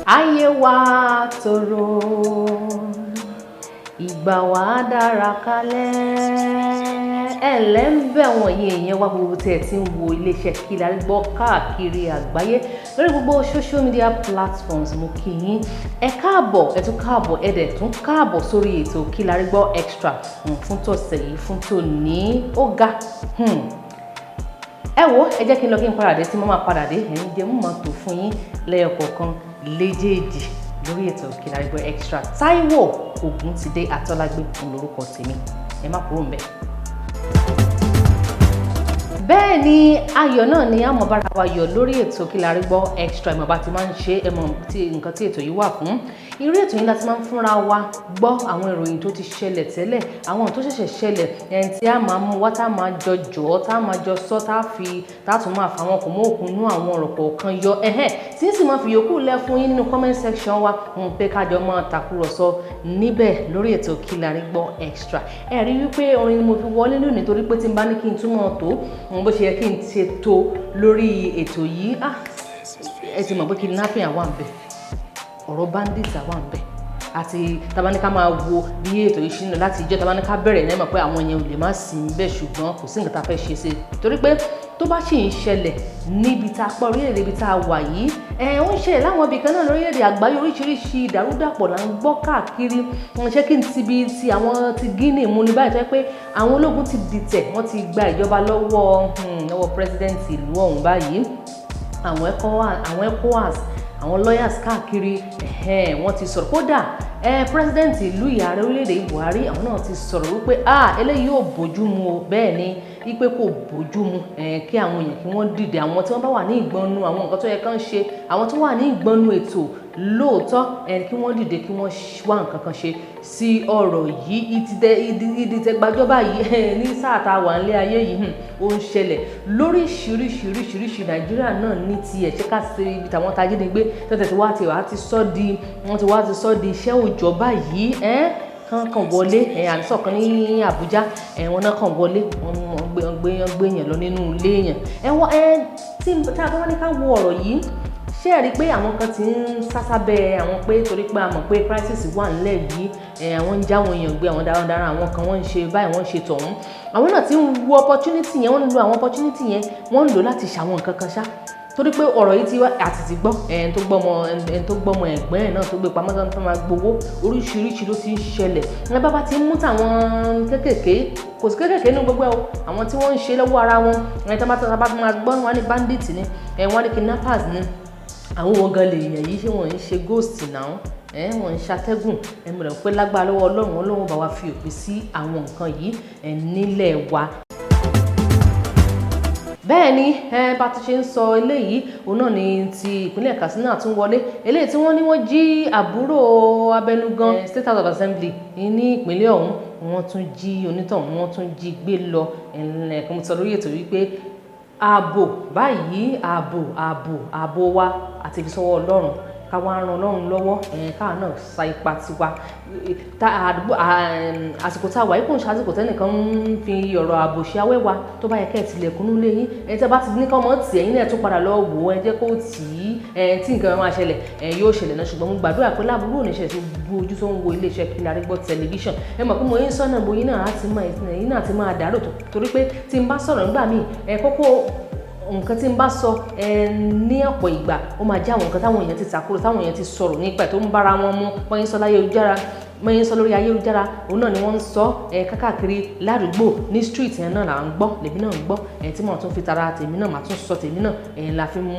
ayé wa tòrò ìgbà wa dára kalẹ̀ ẹ̀lẹ́ ń bẹ̀ wọ̀nyí èèyàn wá gbogbo tí ẹ ti ń wo iléeṣẹ́ Kilarigbo káàkiri àgbáyé lórí gbogbo social media platforms. Mo kí yín ẹ káàbọ̀ ẹ tún káàbọ̀ ẹ dẹ̀ tún káàbọ̀ sórí ètò Kilarigbo extra fún tọ̀sẹ̀ yìí fún tòní ó ga ẹ wo ẹ jẹ́ kí n lọ kí n padà dé tí mo máa padà dé ẹ̀yin jẹ́ mú máa tò fún yín lẹ́yọ̀kọ̀ọ̀kan léjèèjì lórí ètò Kilarigbo extra. Táíwò Ògúntidé Atọ́lágbé lórúkọ tèmi ẹ má kúrò ńbẹ̀. Bẹ́ẹ̀ ni ayọ̀ náà ni a mọ̀ bára wa yọ̀ lórí ètò Kilarigbo extra ìmọ̀ bá ti máa ń ṣe ẹmọ tí nǹkan tí ètò yìí wà fún. Irú ètò yìí láti máa ń fúnra wa gbọ́ àwọn ìròyìn tó ti ṣẹlẹ̀ tẹ́lẹ̀ àwọn tó ṣẹ̀ṣẹ̀ ṣẹlẹ̀ ẹni tí a máa mú wá tá a máa jọ jọ́ tá a máa jọ sọ tá a tún máa fà wọn kò mọ́ òkun nú àwọn ọ̀rọ̀ kọ̀ọ̀kan yọ tí sì máa fi yòókù lẹ̀ fún yín nínú comment section wa pé kájọ máa tàkúrọ̀sọ níbẹ̀ lórí ètò Kilarigbo extra. Ẹ rí wípé orin ni mo fi wọlé lónìí torí pé tí n bá ní kí n túmọ̀ tó bó ṣe yẹ kí n ṣe tó lórí ètò yìí ẹ ti mọ̀ pé kidnapping àwa ń bẹ ọ̀rọ̀ bandit àwa ń bẹ àti tabaníká máa wo bí ètò yìí ṣe ń lọ láti ìjọ tabaníká bẹ̀rẹ̀ náà mọ̀ pé àwọn yẹn ò lè má sí níbẹ̀ ṣùgbọ́n kò sí nǹkan tá a fẹ́ ṣe sí torí pé tó bá ṣì ń ṣẹlẹ̀ níbi tá a pọ̀ orílẹ̀-èdè ibi tá a wà yìí ó ń ṣẹlẹ̀ láwọn ibì kan náà lórílẹ̀-èdè àgbáyé oríṣiríṣi ìdàrúdàpọ̀ là ń gbọ́ káàkiri ṣé kí n ti bi ti àwọn ti Guinea mú ní báyìí tó yẹ pé àwọn ológun ti dìtẹ̀ wọ́n ti gba ìjọba lọ́wọ́ president ìlú ọ̀hún báyìí àwọn ECOWAS àwọn lawyers káàkiri wọ́n ti sọ̀rọ̀ kódà president ìlú ààrẹ orílẹ̀-èdè Buhari àwọn náà ti sọ̀rọ̀ wípé eléyìí ò bójú mu o bẹ́ẹ̀ ni wípé kò bójú mu kí àwọn èèyàn kí wọ́n dìde àwọn tí wọ́n bá wà ní ìgbọnnu àwọn nǹkan tó yẹ kán ṣe àwọn tó wà ní ìgbọnnu ètò lóòótọ́ kí wọ́n dìde kí wọ́n wá nǹkan kan ṣe sí ọ̀rọ̀ yìí ìdìtẹ̀gbàjọba yìí ní sáà tá a wà nílé ayé yìí ó ń ṣẹlẹ̀ lóríṣiríṣi Nàìjíríà náà ní tiẹ̀ ṣé ká ṣe ibi tàwọn tajínigbé tẹ́tẹ̀ tí wọ́n ti sọ di iṣẹ́ òòjọ́ báyìí kàn wọlé àníṣọ́ kan ní Àbújá wọn náà kàn wọlé wọn gbé yẹn lọ nínú ilé yẹn tí a bá wá ní ká wo ọ̀rọ̀ yìí ṣé ẹ rí i pé àwọn kan ti ń sásábẹ́ àwọn pé torí pé a mọ̀ pé crisis wà nílẹ̀ yìí àwọn ń já àwọn èèyàn gbé àwọn darandaran àwọn kan wọ́n ń ṣe báyìí wọ́n ń ṣe tọ̀hún àwọn náà ti ń wo opportunity yẹn wọ́n ń lo àwọn opportunity yẹn wọ́n ń lò láti ṣàwọn nǹkan kan ṣá torí pé ọ̀rọ̀ yìí ti wá àti ti gbọ́ ẹni tó gbọ́mọ ẹ̀gbọ́n ẹ̀ náà tó gbé pamọ́ tó máa gbowó oríṣiríṣi ló ti ń ṣẹlẹ̀ ní bàbá ti ń mú tàwọn kéékèèké kò sí kéékèèké nínú gbogbo àwọn tí wọ́n ń ṣe lọ́wọ́ ara wọn ẹni tó bá máa gbọ́ wọn ní bandit ni wọn ní kidnappers ni àwọn wọn gan lè yàn yìí ṣé wọn ń ṣe ghost náà wọn ń ṣàtẹ́gùn mo rẹ̀ pé lágbára lọ́wọ́ Ọlọ́run bá wa fi òpin sí àwọn nǹkan yìí nílẹ̀ wa. Bẹ́ẹ̀ ni bá ti ṣe ń sọ eléyìí òun náà ni ti ìpínlẹ̀ Kastina tún wọlé eléyìí tí wọ́n ní wọ́n jí àbúrò abẹnugan State House of Assembly ní ìpínlẹ̀ ọ̀hún wọ́n tún jí onítọ̀hún wọ́n tún jí gbé lọ ẹ̀ẹ̀kan mo sọ lórí ètò wípé ààbò báyìí ààbò wa àti ìfisọwọ́ Ọlọ́run ká wá ran Ọlọ́run lọ́wọ́ káà náà sa ipa tiwa àsìkò tá a wà yìí kò ń ṣàsìkò tẹ́nìkan ń fi ọ̀rọ̀ ààbò ṣe awẹ́wà tó bá yẹ kẹ́ ẹ̀ tilẹ̀kùn nílé yín tẹ́ bá ti ní kọ́ mọ́ tì ẹ̀yin náà tún padà lọ wò ó jẹ́ kó tì í tí nǹkan máa ṣẹlẹ̀ yóò ṣẹlẹ̀ náà ṣùgbọ́n mo gbàdúrà pé láàbúrò oníṣẹ́ tó bu ojú tó ń wo iléeṣẹ́ Kilarigbo tẹlifíṣàn mọ̀ pé mo yín sọ́nà mo yín náà ti máa dàrú torí pé tí n bá sọ̀rọ̀ nígbà míì kókó nǹkan tí n bá sọ ní ọ̀pọ̀ ìgbà ó máa jẹ́ àwọn nǹkan táwọn èèyàn ti takúrò táwọn èèyàn ti sọ̀rọ̀ nípa tó ń bára wọn mú wọ́n yín sọ lórí ayélujára òun náà ni wọ́n ń sọ káàkiri ládùúgbò ní street yẹn náà là ń gbọ́ lèmi náà ń gbọ́ tí mo tún fi tara tèmi náà màá tún sọ tèmi náà la fi mú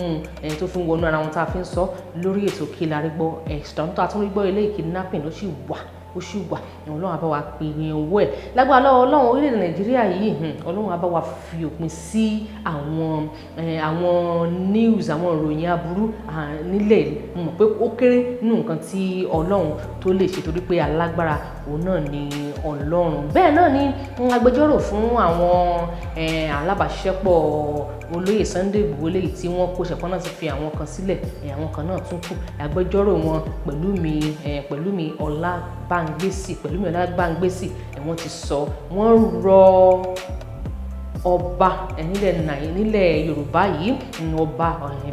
tó fi ń wọnú ara wọn tá a fi ń sọ lórí ètò Kilarigbo extra tó a tún rí gbọ́ eléyìí kidnapping ló sì wà Ọlọ́run á bá wa pè ní owó ẹ̀ lágbára lọ́wọ́ Ọlọ́run orílẹ̀-èdè Nàìjíríà yìí Ọlọ́run á bá wa fi òpin sí àwọn news àwọn ìròyìn aburú nílẹ̀ mọ̀ pé ó kéré nínú nǹkan tí Ọlọ́run tó lè ṣe torí pé alágbára òun náà ni Ọlọ́run. Bẹ́ẹ̀ náà ni agbẹjọ́rò fún àwọn alábàáṣiṣẹ́pọ̀ olóyè Sunday Igboho léyìí tí wọ́n kó ṣẹ̀pọ́n náà ti fi àwọn kan sílẹ̀ àwọn kan náà tún kù agbẹjọ́rò wọn Pẹ̀lúmi Ọlábángbèsì wọ́n ti sọ wọ́n rọ ọba nílẹ̀ Yorùbá yìí, ọba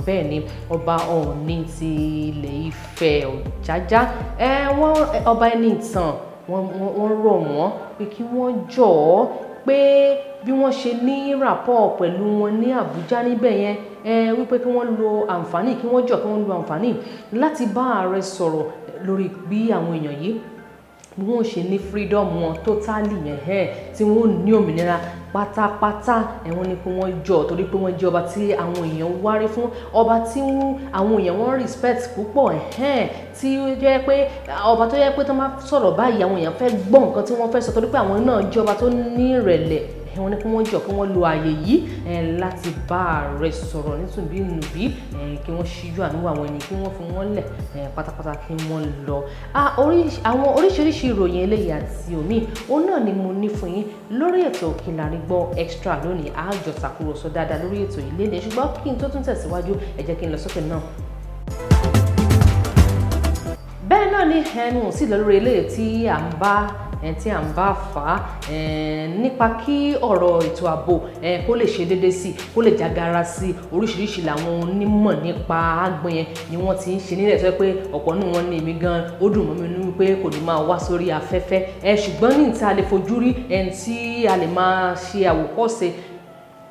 bẹ́ẹ̀ ni ọba Ọọ̀ni ti ilẹ̀ Ifẹ̀ Ọ̀jájá. Ọba Ẹniìtàn wọ́n rọ̀ wọ́n pé kí wọ́n jọ̀ọ́ pé bí wọ́n ṣe ní rapport pẹ̀lú wọn ní Àbújá níbẹ̀ yẹn, wípé kí wọ́n lo àǹfààní, kí wọ́n lo àǹfààní láti bá ààrẹ sọ̀rọ̀ lórí bí àwọn èèyàn yìí bí wọ́n ṣe ní freedom wọn totally tí wọ́n ní òmìnira pátápátá. Wọ́n ní pé wọ́n jọ̀ọ́ torí pé wọ́n jẹ́ ọba tí àwọn èèyàn wárí fún, ọba tí àwọn èèyàn wọ́n respect púpọ̀, tí ó jẹ́ pé ọba tó jẹ́ pé tó máa sọ̀rọ̀ báyìí àwọn èèyàn fẹ́ gbọ́ nǹkan tí wọ́n fẹ́ sọ torí pé àwọn náà jẹ́ ọba tó ní ìrẹ̀lẹ̀. Wọ́n ní kí wọ́n jọ̀ọ́ kí wọ́n lo ààyè yìí láti bá ààrẹ sọ̀rọ̀ nítùbí kí wọ́n ṣíjú àánú àwọn ẹni kí wọ́n fi wọ́n lẹ̀ pátápátá kí wọ́n lọ. Àwọn oríṣiríṣi ìròyìn eléyìí àti omi òun náà ni mo ní fún yín lórí ètò Kilarigbo Extra lónìí. A jọ tàkúrọ̀sọ dáadáa lórí ètò yìí lénìí, ṣùgbọ́n kí n tó tún tẹ̀síwájú ẹ jẹ́ kí n lọ sókè náà. Bẹ́ẹ̀ náà ni ẹnu sì lọ lórí eléyìí tí à ń bá fà á nípa kí ọ̀rọ̀ ètò ààbò kó lè ṣe déédéé sí, kó lè jágara sí. Oríṣiríṣi làwọn onímọ̀ nípa àgbọn yẹn ni wọ́n ti ń ṣe nílẹ̀ tó yẹ pé ọ̀pọ̀ nínú wọn ní èmi gan ó dùn mọ́ mi nínú pé kò ní máa wá sórí afẹ́fẹ́, ṣùgbọ́n ní tí a lè fojú rí tí a lè máa ṣe àwòkọ́ṣe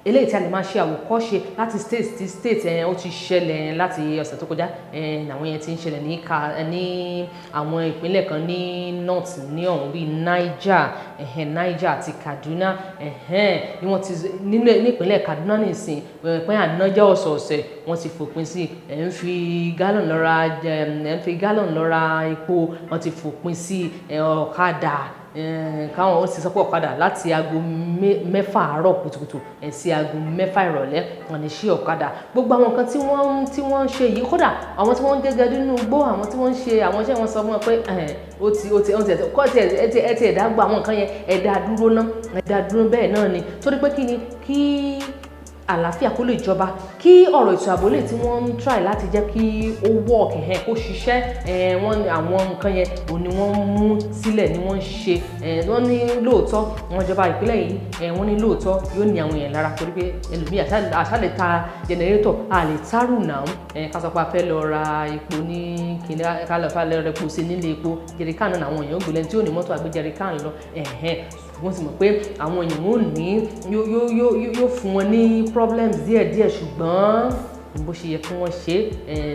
eléyìí tí a lè máa ṣe àwòkọ́ṣe láti state sí state ó ti ṣẹlẹ̀ láti ọ̀sẹ̀ tó kọjá. Àwọn yẹn ti ń ṣẹlẹ̀ ní àwọn ìpínlẹ̀ kan ní north ní ọ̀hún bíi Niger àti Kaduna. Ni wọ́n ti nípínlẹ̀ Kaduna nìsín pé ànájẹ́ ọ̀sọ̀ọ̀sẹ̀ wọ́n ti fòpin sí ń fi gallon lọ ra epo, wọ́n ti fòpin sí ọ̀kadà. Káwọn ó ti sọ pé ọ̀kadà láti aago 6 àárọ̀ kùtùkùtù sí aago 6 ìrọ̀lẹ́ wọ́n ní ṣí ọ̀kadà. Gbogbo àwọn nǹkan tí wọ́n ń ṣe yìí, kódà àwọn tí wọ́n ń gẹ́gẹ́ nínú igbó, àwọn tí wọ́n ń ṣe àwọn iṣẹ́ wọn sọ fún wọn pé ẹ ti ẹ̀dá gbọ́ àwọn nǹkan yẹn ẹ̀dá dúró bẹ́ẹ̀ náà ni torí pé kí àlàáfíà kó lè jọba, kí ọ̀rọ̀ ètò ààbò lè tí wọ́n ń try láti jẹ́ kí ó work kó ṣiṣẹ́. Àwọn nǹkan yẹn òun ni wọ́n mú sílẹ̀ ni wọ́n ń ṣe. Wọ́n ní lóòótọ́ wọn ìjọba ìpínlẹ̀ yìí wọ́n ní lóòótọ́ yóò ní àwọn èèyàn lára torí pé ẹlòmíì àṣà lè ta jẹnẹrétọ̀ a lè tárù náà ká sọ pé a fẹ́ lọ ra epo ní kíní ká lọ fà lọ rẹ epo sí nílé epo jẹrìkánù náà àwọn èèyàn gbọ́lẹ̀ tí ò ní mọ́tò àgbé jẹrìkánù lọ wọ́n sì mọ̀ pé àwọn èèyàn ò ní yóò fún wọn ní problems díẹ̀díẹ̀ ṣùgbọ́n bó ṣe yẹ kí wọ́n ṣe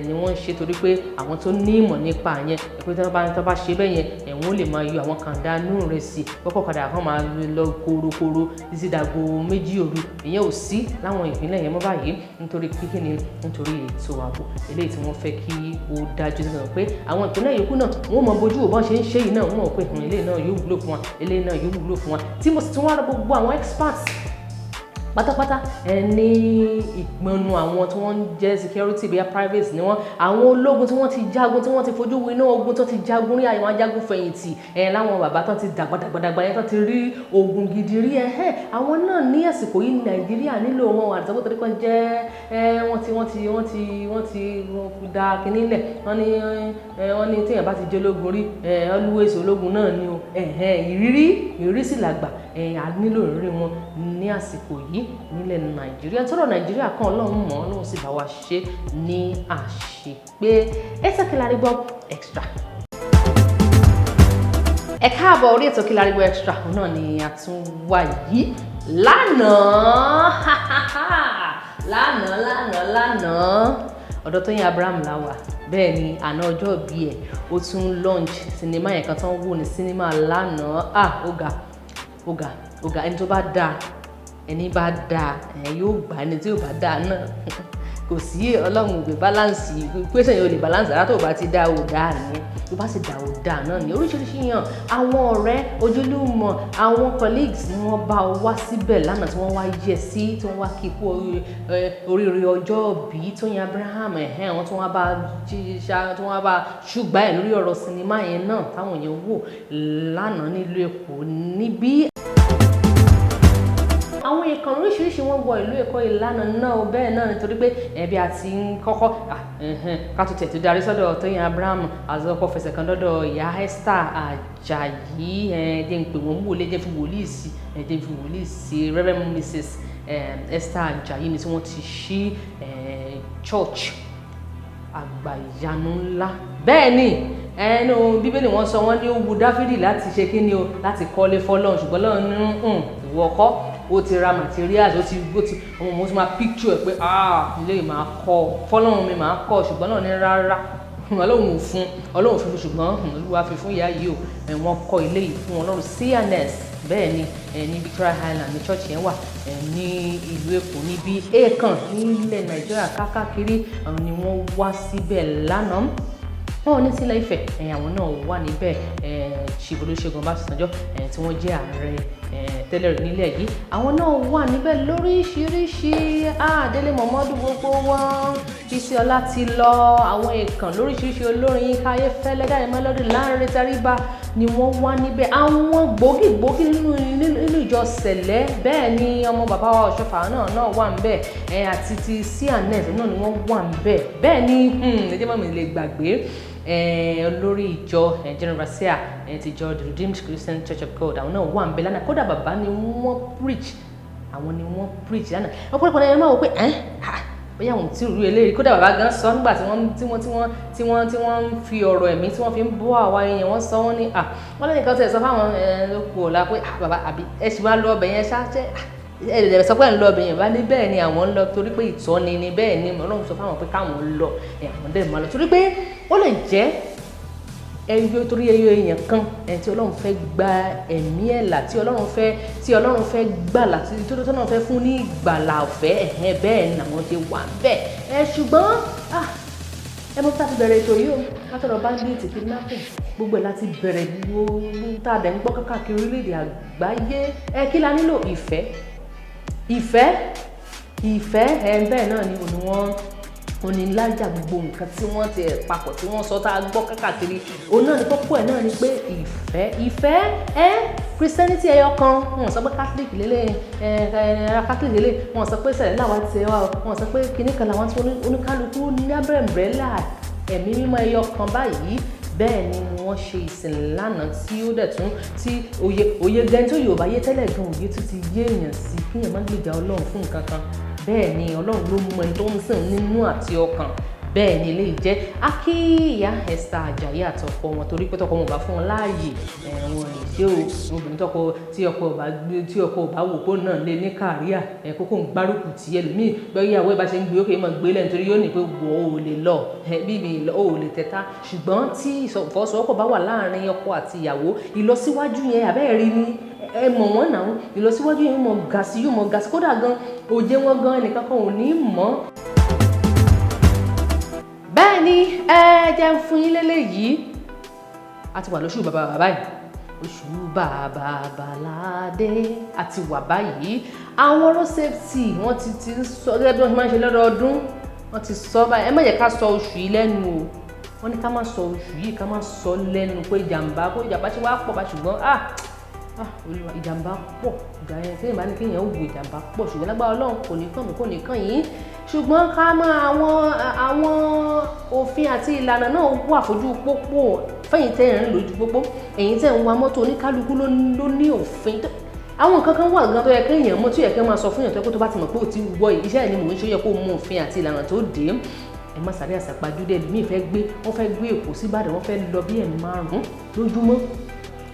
ni wọ́n ń ṣe torí pé àwọn tó ní ìmọ̀ nípa yẹn pé tí wọ́n bá ṣe bẹ́ẹ̀ yẹn wọ́n lè máa yọ àwọn kàńdá nù rẹ̀ sí kọ́kọ́ kadà kan máa lọ korokoro títí dàgbo 2 òru. Ìyẹn ò sí láwọn ìpínlẹ̀ yẹn mọ́ báyìí nítorí kíkíni nítorí ètò ààbò eléyìí tí wọ́n fẹ́ kí ó dájú sí pé àwọn ìpínlẹ̀ yòókù náà wọ́n mọ bójú wo bọ́n ṣe ń ṣe yìí náà wọ́n mọ̀ pé eléyìí náà yóò wúlò fún wa eléyìí náà yóò wúlò fún wa tí mo sì tún wá rọ gbogbo àwọn experts pátápátá ní ìpinnu àwọn tí wọ́n jẹ́ security bíi private ni wọ́n, àwọn ológun tí wọ́n ti jagun tí wọ́n ti fojú wo iná ogun tó ti jagun rí àwọn ajagun fẹ̀yìntì láwọn bàbá tó ti dàgbàdàgbà yẹn tó ti rí ogun gidi rí àwọn náà ní àsìkò yìí Nàìjíríà nílò wọn àtàwọn tó kàn jẹ́ wọ́n ti da kinní lẹ̀ wọ́n ní téèyàn bá ti jẹ́ ológun rí always ológun náà ni o ìrírí sì làgbà a nílò ìrírí wọn ní àsìkò yìí nílẹ̀ Nàìjíríà tọ́rọ̀ Nàìjíríà kan Ọlọ́run mọ̀ Ọlọ́run sì bá wa ṣe ní àṣepé. Kilarigbo Extra. Ẹ káàbọ̀ orí ètò Kilarigbo Extra náà ni a tún wà yìí lánàá ọ̀dọ̀ Tóyìn Abraham la wà. Bẹ́ẹ̀ ni àná ọjọ́ ìbí ẹ̀ ó tún launch sinimá yẹn kan tán wò ní sinimá lánàá. Ó ga ẹni tó bá dáa ẹni bá dáa yóò gbà ẹni tí yóò bá dáa náà kò sí Ọlọ́run ògbé balance equation yóò lè balance ara tó bá ti dá ò dáa nìyẹn tó bá sì dá ò dáa náà ní oríṣiríṣi yàn àwọn ọ̀rẹ́ ojúlùmọ̀ àwọn colleagues ni wọ́n bá wá síbẹ̀ lánàá tí wọ́n wá yẹ sí tí wọ́n wá kí kú oríire ọjọ́ ìbí Tóyìn Abraham àwọn tí wọ́n bá ṣùgbọ́n ẹ̀ lórí ọ̀rọ̀ sinimá yẹn náà táwọn èèyàn wò lánàá nílùú Èkó níbí. Àwọn èèkàn oríṣiríṣi wọ́n wọ ìlú Èkó ìlànà náà bẹ́ẹ̀ náà nítorí pé ẹbí àti kọ́kọ́ ká tó tẹ̀ tó darí sọ́dọ̀ Tóyìn Abraham àti ọkọ̀ fẹsẹ̀ kan lọ́dọ̀ ìyá Esther Ajayi jẹ́ ń pè wọ́n wọlé jẹ́ fi wòlíì sí Reverend Mrs Esther Ajayi ni tí wọ́n ti ṣí church àgbà ìyanu ńlá. Bẹ́ẹ̀ ni ẹnu bíbélì wọ́n sọ wọ́n ní ó wu Dáfídì láti ṣe kí ni o láti kọ́lé fọ́lọ́run ṣùgbọ́n Ọlọ́run ní ìwọ kọ́ ó ti ra materials ó ti ọmọ mo ti máa picture ẹ pé ilé máa kọ́ fọ́lọ́run mi máa kọ́ ṣùgbọ́n náà ní rárá Ọlọ́run fún ṣùgbọ́n Olúwa fi fún ìyá yìí o wọ́n kọ́ ilé yìí fún Ọlọ́run CNS. Bẹ́ẹ̀ ni ní Victoria Island ní church yẹn wà ní ìlú Èkó níbi èèkàn nílẹ̀ Nàìjíríà káàkiri àwọn ni wọ́n wá síbẹ̀ lánàá. Wọ́n ní sílẹ̀ Ifẹ̀ àwọn náà wà níbẹ̀ Chief Olúṣẹ́gun Ọbásanjọ́ tí wọ́n jẹ́ ààrẹ tẹ́lẹ̀ nílẹ̀ yìí àwọn náà wà níbẹ̀ lóríṣiríṣi Délé Mọ̀mọ́dù gbogbo wọn Bísíọlá ti lọ àwọn èèkàn lóríṣiríṣi olórin Yínká Ayéfẹ́lẹ́ Dáre Mélòdì Láńrè Tẹríba ni wọ́n wà níbẹ̀ àwọn gbòógì nínú ìjọ Sẹ̀lẹ́. Bẹ́ẹ̀ ni ọmọ bàbá wa Ọ̀ṣọ́fà náà wà níbẹ̀ àti ti CNS náà ni wọ́n wà níbẹ̀. Bẹ́ẹ̀ ni ẹjẹ́ mọ̀ mi lè gbàgbé olórí ìjọ General Overseer ti ìjọ The Redeemed Christian Church of God àwọn náà wà níbẹ̀ lánàá kódà bàbá ni wọ́n preach lánàá ọ̀pọ̀lọpọ̀ ẹni máa wò pé bóyá àwọn tí rí eléyìí kódà bàbá gan sọ nígbà tí wọ́n ń fi ọ̀rọ̀ ẹ̀mí tí wọ́n fi ń bọ́ àwa èèyàn wọ́n sọ wọ́n ní wọ́n lẹ́yìn kan tẹ̀ sọ fáwọn lóko ọ̀la pé bàbá àbí ẹ sì máa lọ ọbẹ̀ yẹn ṣáṣẹ́ ẹ̀ẹ́dẹ̀ sọ pé ń lọ ọbẹ̀ yẹn bá ní bẹ́ẹ̀ ni àwọn ń lọ torí pé ìtọ́ni ni bẹ́ẹ̀ ni Ọlọ́run sọ fáwọn pé káwọn ń lọ àwọn dẹ̀ máa lọ torí pé ó lè jẹ́ torí èèyàn kan tí Ọlọ́run fẹ́ gba ẹ̀mí ẹ̀ là tí Ọlọ́run fẹ́ gbàlà tí Ọlọ́run fẹ́ fún ní ìgbàlà ọ̀fẹ́ bẹ́ẹ̀ ni àwọn ti wà bẹ́ẹ̀ ṣùgbọ́n mọ́ tá ti bẹ̀rẹ̀ ètò yìí o látọ̀rọ̀ Bandit kidnapping gbogbo ẹ̀ láti bẹ̀rẹ̀ gbogbo tá a dẹ̀ ń gbọ́ káàkiri orílẹ̀-èdè àgbáyé kí la nílò ìfẹ́ bẹ́ẹ̀ náà ni onílájà gbogbo nǹkan tí wọ́n ti papọ̀ tí wọ́n sọ tá a gbọ́ káàkiri òun náà ni kókó ẹ̀ náà ni pé ìfẹ́ Christianity ẹyọ kan wọ́n sọ pé Catholic lélẹ̀ Catholic lélẹ̀ wọ́n sọ pé sẹ̀lẹ̀ làwọn ti wá wọ́n sọ pé kinní kan làwọn tí oníkálukú ní abẹ́rẹ́bẹ́là ẹ̀mí mímọ́ ẹyọ kan báyìí. Bẹ́ẹ̀ ni wọ́n ṣe ìsìn lánàá tí ó dẹ̀ tún tí òye gan tó Yorùbá yé tẹ́lẹ̀ gan òye tún ti yé èèyàn sí kíyàn má gbèjà Ọlọ́run fún nǹkan kan. Bẹ́ẹ̀ ni Ọlọ́run ló mọ ẹni tó ń sìn nínú àti ọkàn. Bẹ́ẹ̀ ni eléyìí jẹ́ ìyá Esther Ajayi àtọkọ wọn torí pé tọkọ wọn bá fún wọn láàyè wọn lè ṣe obìnrin tí ọkọ ò bá wò pé náà lè ní kàríà kókó ń gbárùkù tí ẹlòmíì bẹ́ẹ̀ ìyàwó ẹ̀ bá ṣe ń gbé ókè mọ̀ gbé lẹ́nu torí yóò ní pé wọ́n ò lè lọ bíbí ò lè tẹ́ta ṣùgbọ́n tí ìfọwọ́sowọ́pọ̀ bá wà láàrin ọkọ àti ìyàwó ìlọsíwájú yẹn àbẹ́ẹ̀rí ni ẹ mọ̀ wọ́n náà ìlọsíwájú yẹn mọ̀ gàsí kódà gan òjé wọn gan ẹnìkan kan ò ní mọ̀. Bẹ́ẹ̀ ni jẹ́ ń fún yín lélẹ́yìí a ti wà lóṣù bàbá báyìí oṣù bàbá bàládé a ti wà báyìí àwọn road safety wọ́n ti sọ gẹ́gẹ́ bí wọ́n ti máa ń ṣe lọ́dọọdún wọ́n ti sọ báyìí ẹ má jẹ́ ká sọ oṣù yìí lẹ́nu o wọ́n ní ká má sọ oṣù yìí ká má sọ lẹ́nu pé ìjàmbá ṣe wá pọ̀ bá ṣùgbọ́n olùwà ìjàmbá pọ̀ ìjà yẹn tí ìbáni kéèyàn ó wo ìjàmbá pọ̀ ṣùgbọ́n lágbára Ọlọ́run kò ní kàn mí kò ní kàn yín ṣùgbọ́n ká mọ àwọn òfin àti ìlànà náà wà fojú pópó fẹ́yìn tẹ́ ẹ̀ ń lójú pópó ẹ̀yin tẹ́ ń wa mọ́tò oníkálukú ló ní òfin àwọn nǹkan kan wà gan tó yẹ kéèyàn mọ̀ tí yẹ kẹ́ máa sọ fún yàn tó bá ti mọ̀ pé ò ti wọ iṣẹ́ ẹ̀ ni mò ń ṣe yẹ kó mú òfin àti ìlànà tó dé ẹ má sáré àsàpàjúdé ẹlòmíì wọ́n fẹ́ gbé Èkó sí Ìbàdàn wọ́n fẹ́ lọ bí ẹ̀mí 5 lójúmọ́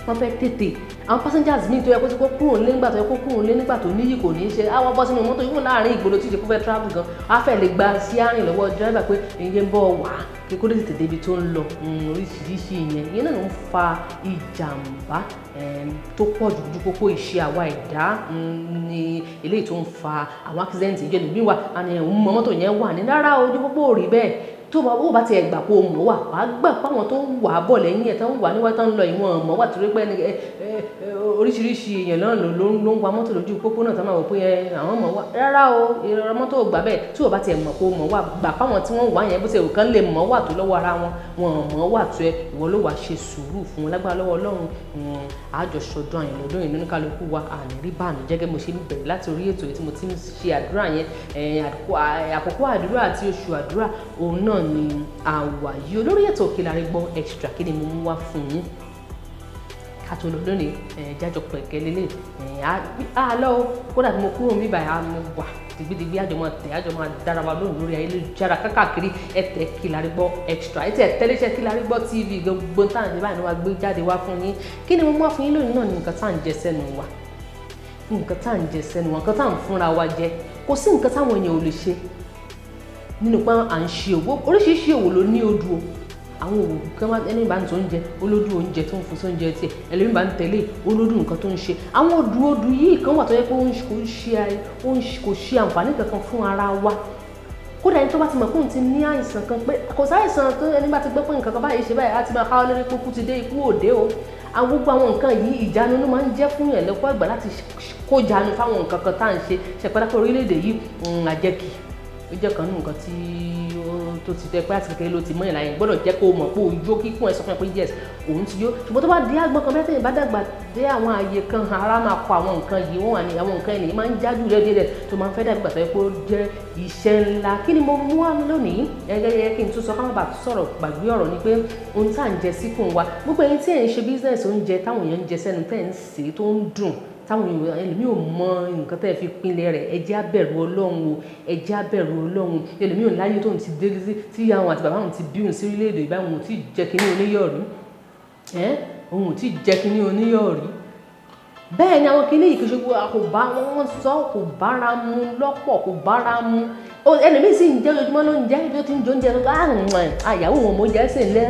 wọ́n fẹ́ tètè àwọn passengers míì tó yẹ kó kúrò nílé nígbà tó yẹ kó kúrò nílé nígbà tó níyì kò ní í ṣe àwọn bọ́ sínú mọ́tò yìí láàrin ìgboro tí ìṣe kó fẹ́ travel gan á fẹ́ lè gba sí àárín lọ́wọ́ driver pé èyí ń bọ̀ wá kí kó lè tètè débi tó ń lọ oríṣiríṣi ìyẹn náà ló ń fa ìjàmbá tó pọ̀ jù lójú pópó ìṣe àwa ẹ̀dá ní eléyìí tó ń fa àwọn accident ìjọba ìbí wa àni ẹ̀hún mọ́tò yẹn wà ní rárá ojú pópó rí bẹ́ẹ̀ tó bá ti ẹ̀gbà kó mọ̀ wà wàá gbà páwọn tó ń wà bọ̀ lẹ́yìn ẹ̀ tó ń wà níwájú tó ń lọ ìwọ̀n mọ̀ wà torí pé oríṣiríṣi èèyàn náà ló ń wa mọ́tò lójú pópó náà tó máa wò pé àwọn mọ̀ wà rárá o ìrora mọ́tò gbà bẹ́ẹ̀ tí ò bá ti ẹ̀mọ̀ kó mọ̀ wà gbà páwọn tí wọ́n wà yẹn bó ṣe òkan lè mọ̀ wà tó lọ́wọ́ ara wọn mọ̀ wà tó ẹ ìwọ ló wàá ṣe sùúrù fún wọn lágbára lọ́wọ́ Ọlọ́run àjọṣọdún àyìnlọ́dún ìlú oníkálukú wa ànírí báàmì jẹ́gẹ́ mo ṣe ń bẹ̀rẹ̀ láti orí ètò tí mo ti ń ṣe àdúrà yẹn àkókò àdúrà àti oṣù àdúrà òun náà ni àwàyí olórí ètò Kilarigbo extra kí ni mo mú wá fún yín tó lọ lónìí jájọ pẹ̀kẹ́ lélẹ̀ àlọ́ kódà tí mo kúrò níbà mo wà dìgbìdìgbì àjọmọ̀ tẹ̀ àjọmọ̀ dára wa lóhùn lórí ayélujára káàkiri ẹ̀tẹ̀ Kilarigbo extra ẹ̀tẹ̀ tẹ́lẹ̀ṣẹ̀ Kilarigbo TV gbogbo tá à ń ṣe báyìí ni wàá gbé jáde wá fún yín kí ni mo mú wá fún yín lónìí náà ní nǹkan tá à ń jẹ sẹ́nu wa nǹkan tá à ń jẹ sẹ́nu wa nǹkan tá à ń fúnra wa jẹ kò sí nǹkan táwọn èèyàn ò lè ṣe nínú pé à ń ṣe òwò oríṣiríṣi òwò ló ní odò àwọn òwò kan wá ẹni bá ń tó oúnjẹ olódù oúnjẹ tó ń fún sóúnjẹ tiẹ̀ ẹlẹ́mìí bá ń tẹ̀lé olódù nǹkan tó ń ṣe àwọn odò yìí kan wà tó yẹ pé kò ṣe àǹfààní kankan fún ara wa kódà ẹni tó bá ti mọ̀ pé òun ti ní àìsàn kan pé kò sáìsàn tó ẹni bá ti gbọ́ pé nǹkan kan báyìí ṣe báyìí á ti máa káwọ́ lórí pé kú ti dé ikú òde o àwọn gbogbo àwọn nǹkan yìí ìjánu ló máa ń jẹ́ fún yẹn lọ́pọ̀ ìgbà láti kó jánu fáwọn nǹkan kan tá à ń ṣe ṣẹpẹ́dápẹ́ orílẹ̀-èdè yìí àjẹkì ó jẹ́ kan nínú nǹkan tí tó ti tẹ́ pé àti kékeré ló ti mọ́ ìlànà gbọ́dọ̀ jẹ́ kó mọ̀ pé òjò kíkún ẹ̀ sọ fún ẹ pé yes òun ti yó ṣùgbọ́n tó bá dé àgbọn kan bẹ́ẹ̀ bá dàgbà dé àwọn ààyè kan ara máa kọ àwọn nǹkan yìí wọ́n wà ní àwọn nǹkan ènìyàn máa ń jájú rẹ́dẹ̀rẹ́ tó máa ń fẹ́ dàbí gbàtọ́ pé ó jẹ́ iṣẹ́ ńlá kí ni mo mú wá lónìí gẹ́gẹ́ kí n tún sọ ká má bàa sọ̀rọ̀ gbàgbé ọ̀rọ̀ ni pé ohun tá à ń jẹ síkùn wa gbogbo ẹ̀yin tí ẹ̀ ń ṣe business oúnjẹ táwọn èèyàn ń jẹ sẹ́nu tẹ́ ń sè é tó ń dùn táwọn èèyàn ẹlòmíì ò mọ nǹkan tẹ́ ẹ fi pinlẹ̀ rẹ̀ ẹ jẹ́ á bẹ̀rù Ọlọ́run o ẹ jẹ́ á bẹ̀rù Ọlọ́run ẹlòmíì ò láyé tó ń ti dé tí àwọn àti bàbá òun ti bí òun sí orílẹ̀-èdè ìbá òun ò tí ì jẹ́ kínní oníyọ̀rí òun ò tí ì jẹ́ kínní oníyọ̀rí bẹ́ẹ̀ ni àwọn kínní yìí kì í ṣe kò bá wọn sọ kò bára mu lọ́pọ̀ kò bára mu ẹlòmíì sì ń jẹ́ ojoojúmọ́ ló ń jẹ́ ibi tó ti ń jó oúnjẹ tó àyàwó wọn mo jẹ́ sè lẹ́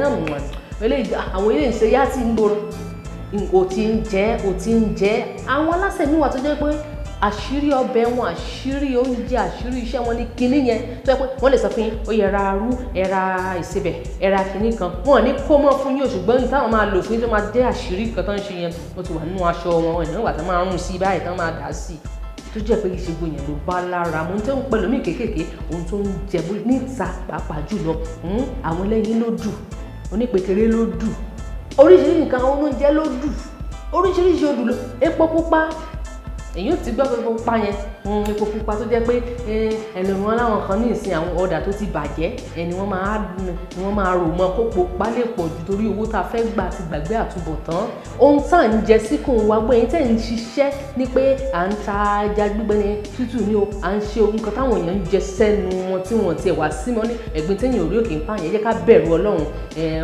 àwọn ilé ìṣe yá sí ń gbòòrò o ti ń jẹ àwọn aláṣẹ mi wà tó jẹ́ pé àṣírí ọbẹ̀ wọn àṣírí oúnjẹ àṣírí iṣẹ́ wọn ní kinní yẹn tó yẹ pé wọ́n lè sọ fún yín ó yẹ ra arú ẹ̀ra ìsebẹ̀ ẹ̀ra kinní kan wọn ò ní kó mọ́ fún yín ṣùgbọ́n ní táwọn máa lò fún yín tó máa jẹ́ àṣírí kan tó ń ṣe yẹn ó ti wà nínú aṣọ wọn ìnáwó àti máa rún sí báyìí tán máa dà sí tó jẹ́ pé ìṣègùn yẹn ló bá lára mo ń tẹ́ ń pẹ̀lú mí kéékèèké ohun tó ń jẹ níta pàápàá jùlọ àwọn ẹlẹ́yin ló dù onípekere ló dù oríṣiríṣi nǹkan àwọn oúnjẹ ló dù oríṣiríṣi odù ló epo pupa èyí ò ti gbọ́ pé epo pupa yẹn epo pupa tó jẹ́ pé ẹlòmíràn láwọn kan ní ìsìn àwọn ọ̀dà tó ti bàjẹ́ ni wọ́n máa rò mọ́ kó pupa lè pọ̀ jù torí owó tá a fẹ́ gbà ti gbàgbé àtúbọ̀tán ohun tá à ń jẹ síkùn wa pé èyí tẹ̀ ń ṣiṣẹ́ ní pé à ń ta ẹja gbígbẹ ní tútù ní o à ń ṣe ohun kan táwọn èèyàn ń jẹ sẹ́nu wọn tí wọ́n tiẹ̀ wá sí mọ́ ní ẹ̀gbin tẹ́yìn orí òkè ń pààyàn ẹ jẹ́ ká bẹ̀rù Ọlọ́run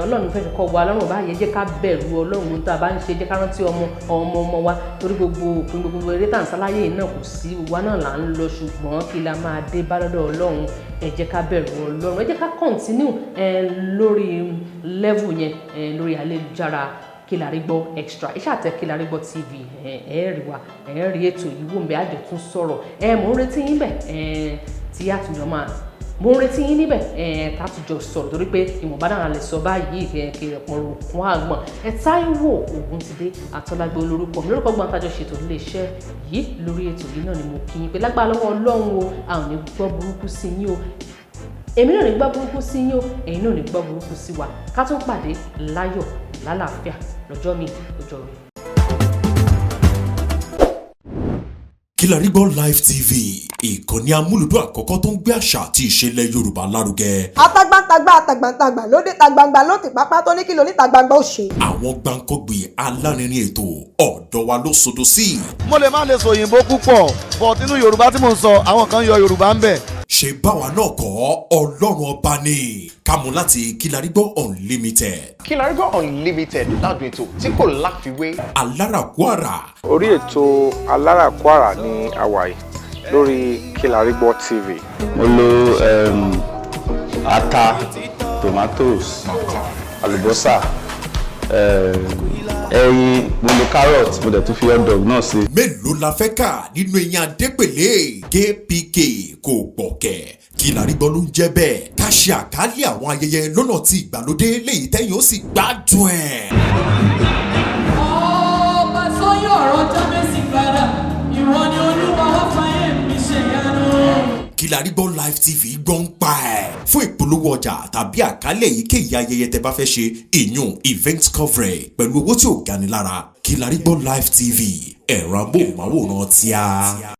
Ọlọ́run fẹ́ kọ́ wa lọ́rùn báyìí ẹ jẹ́ ká bẹ̀rù Ọlọ́run ohun tá a bá ń ṣe jẹ́ ká rántí ọmọ wa torí gbogbo eré tàǹsáláyé náà kò sí wa náà là ń lọ ṣùgbọ́n kí la máa dé bá lọ́dọ̀ Ọlọ́run ẹ jẹ́ ká bẹ̀rù Ọlọ́run ẹ jẹ́ ká continue lórí level yẹn lórí ayélujára Kilarigbo extra iṣẹ́ àtẹ Kilarigbo TV rí wa rí ètò yìí wò ń bẹ àjọ tún sọ̀rọ̀ mò ń retí yín bẹ̀ tí àtúnyọ̀ máa mo ń retí yín níbẹ̀ tátùjọ sọ̀rọ̀ torí pé ìwọ̀nba náà lè sọ báyìí kẹ̀kẹ́ ọ̀pọ̀lọpọ̀ fún àgbọ̀n Táíwò Ògúntidé Àtọ́lágbé olórúkọ mi lórúkọ gbọ́n tájọ ṣètò iléeṣẹ́ yìí lórí ètò yìí náà ni mo kí yín pé lágbára lọ́wọ́ Ọlọ́run o a ò ní gbọ́ burúkú sí yín o èmi náà ní gbọ́ burúkú sí yín o ẹ̀yin náà ní gbọ́ burúkú sí wa ká tún pàdé láyọ̀ lálàáfíà lọ́jọ́ mi ọjọ́ rẹ̀. Kilarigbo Live TV ìkànnì amúlùdún àkọ́kọ́ tó ń gbé àṣà àti ìṣẹ̀lẹ̀ Yorùbá lárugẹ. Atagbantagba lóde tagbangba ló ti pápá tó ní kí ló ní tagbangba ó ṣe. Àwọn gbàǹkọ́gbì alárinrin ètò ọ̀dọ́ wa ló sodo sí. Mo lè má lè sọ òyìnbó púpọ̀ but nínú Yorùbá tí mo ń sọ àwọn kan yọ Yorùbá ń bẹ̀. Ṣé báwa náà kọ́ Ọlọ́run ọba ni kámú láti Kilarigbo Unlimited. Kilarigbo Unlimited ládùn ètò tí kò láfiwé. Alárakúàrà. Orí ètò Alárakúàrà ní àwàyè lórí Kilarigbo TV. Mo lo ata, tomatoes, àlùbọ́sà, ẹyin, mo lo carrot, mo dẹ̀ tún fi hot dog náà sí. Mélòó la fẹ́ kà nínú eyín Adépèlé KPK kò gbọ̀kẹ̀. Kilarigbo ló ń jẹ́ bẹ́ẹ̀ ká ṣe àkálẹ̀ àwọn ayẹyẹ lọ́nà tí ìgbàlódé léyìí tẹ́yìn ó sì gbádùn ẹ̀. Ọba sọ́yọ̀ ọ̀rọ̀ jábẹ́sì padà ìwọ ni Olúwa wá fàyè mi ṣe yanu. Kilarigbo Live TV gbọ́ ń pa ẹ̀. Fún ìpolówó ọjà tàbí àkálẹ̀ èyíkéyìí ayẹyẹ tẹ́ bá fẹ́ ṣe ìyún event coverage pẹ̀lú owó tí ò gani lára Kilarigbo Live TV ẹ̀rọ amóhùnmáwòrán tíá.